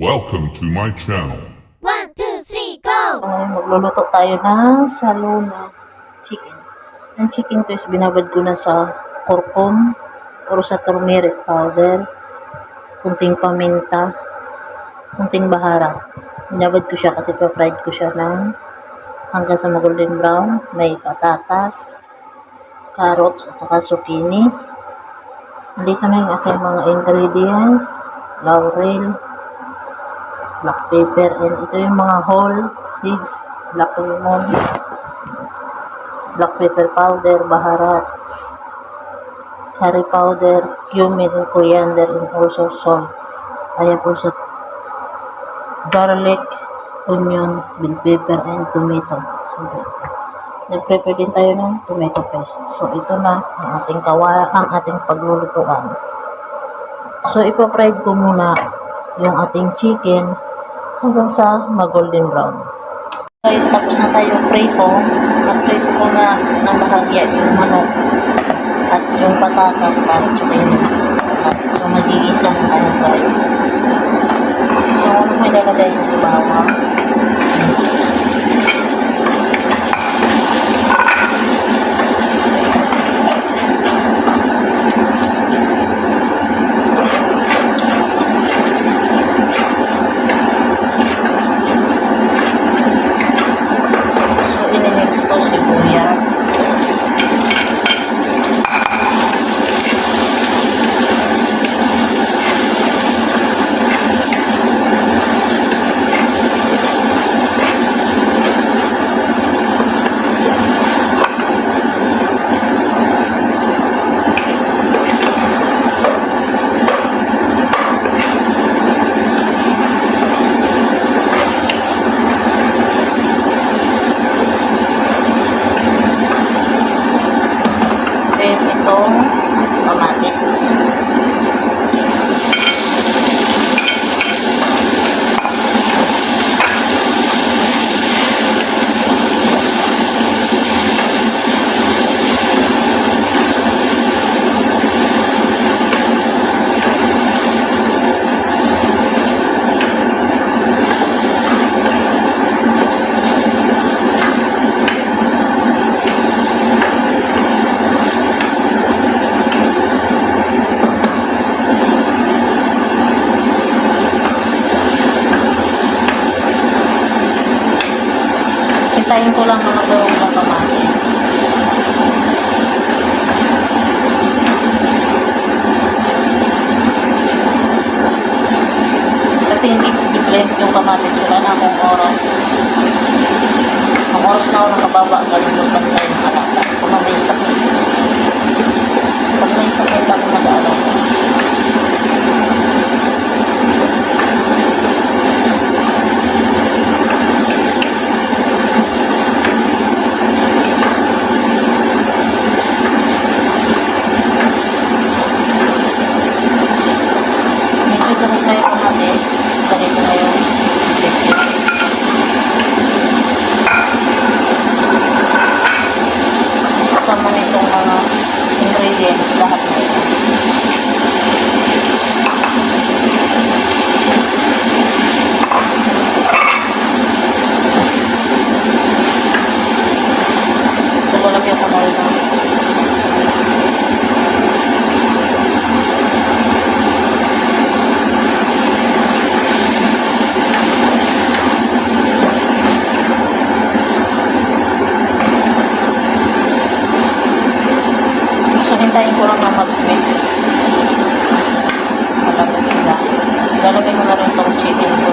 Welcome to my channel. 1, 2, 3, go! Magluluto tayo ng saluna chicken. Ang chicken ko is binabad ko na sa kurkum or sa turmeric powder, kunting paminta, kunting baharat. Binabad ko siya kasi pa-fried ko siya hanggang sa golden brown. May patatas, carrots at saka zucchini. Nandito na yung aking mga ingredients: laurel, black pepper, and ito yung mga whole seeds, black lemon, black pepper powder, baharat, curry powder, cumin, and coriander, and also salt. I have also garlic, onion, bell pepper, and tomato. So ito. Nag-prepare din tayo ng tomato paste. So ito na ang ating paglulutuan. So ipa-fried ko muna yung ating chicken hanggang sa mag-golden brown. Guys, tapos na tayo prito. Nag-prito ko na ng bahagya yung manok at yung patatas, carrots, zucchini. So magigisa na tayo, guys. So ano may lalagay sa bawang? Sibuyas, kamatis. Hintayin ko lang na magawang ng kamatis. Kasi hindi ko i-blend yung kamatis. Wala na akong oras. Ang oras na ako nakababa ang galulog tayo ng alata. Kung may sakit. Pag may sakit ako mag-aaral. Kasama nitong mga ingredients lahat na ito. So lalagyan ko na rin ng hintayin ko lang na mag-mix. Malabas sila. Lalagay mo na rin itong chicken ko.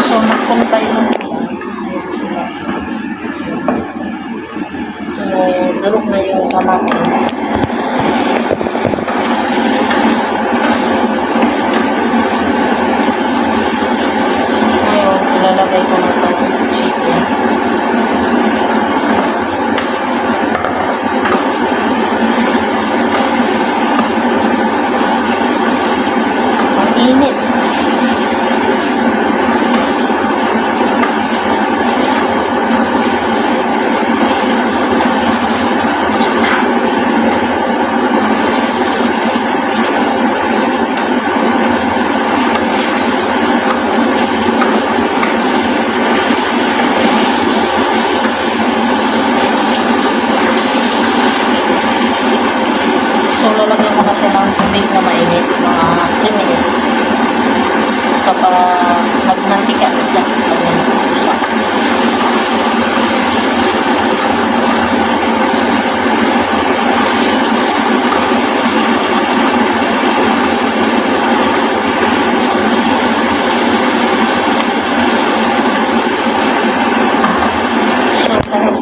So, magkumpay na sila. So, durog na yung kamatis. Ilalagay ko na itong chicken.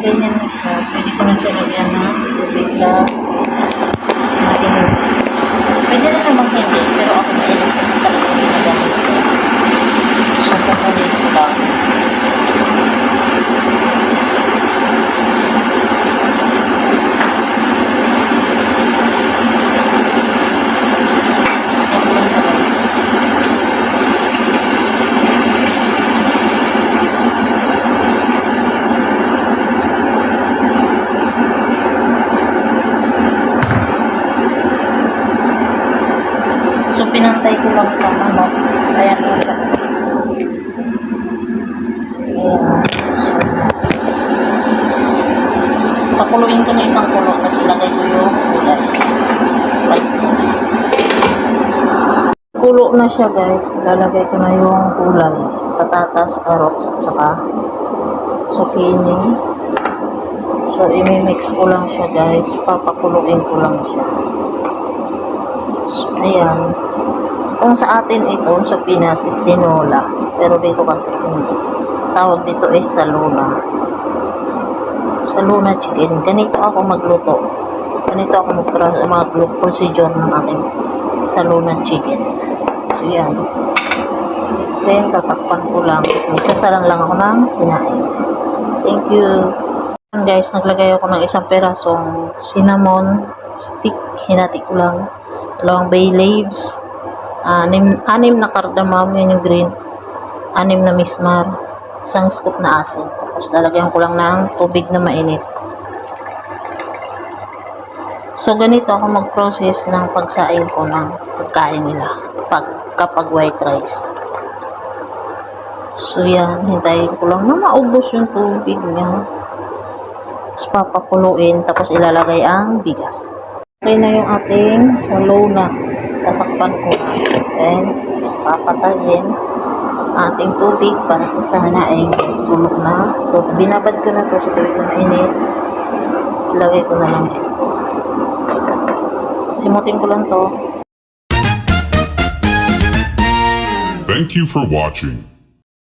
ganyan na siya, pwede ko na siya lagyan ng tubig na mainit. Pwede na namang hindi, pero ako mainit kasi talaga ginagamit ko. So, papalit ko lang. So, pinantay ko lang sa manok. Ayan mo siya. Ayan. So, pakuluin ko na isang kulo kasi lagay ko yung gulay. Kulo na siya guys. Lalagay ko na yung gulay. Patatas, carrots, at saka zucchini. So, imimix ko lang siya guys. Papakuluin ko lang siya. So, ayan. Kung sa atin ito, sa Pinas, is tinola. Pero dito kasi hindi. Tawag dito is saluna. Saluna chicken. Ganito ako magluto. Ganito ako mag-procedure ng aking saluna chicken. So, yan. Then, tatakpan ko lang. Nagsasalang lang ako ng sinain. Thank you. Ayan guys, naglagay ako ng isang perasong cinnamon stick. Hinati ko lang. 2 bay leaves. 6 na cardamom. Yan yung green. 6 na mismar. 1 scoop na asin. Tapos, lalagyan ko lang ng tubig na mainit. So, ganito ako mag-process ng pagsaing ko ng pagkain nila. Kapag white rice. So, yan. Hintayin ko lang na maubos yung tubig niya. Tapos, papakuluin. Tapos, ilalagay ang bigas. Okay na yung ating saluna. Tatakpan ko na. Then, papatayin ating tubig para sa sanaing bulok na. So, binabad ko na to sa tubig na mainit. Ilagay ko na lang dito. Simutin ko lang to. Thank you for watching.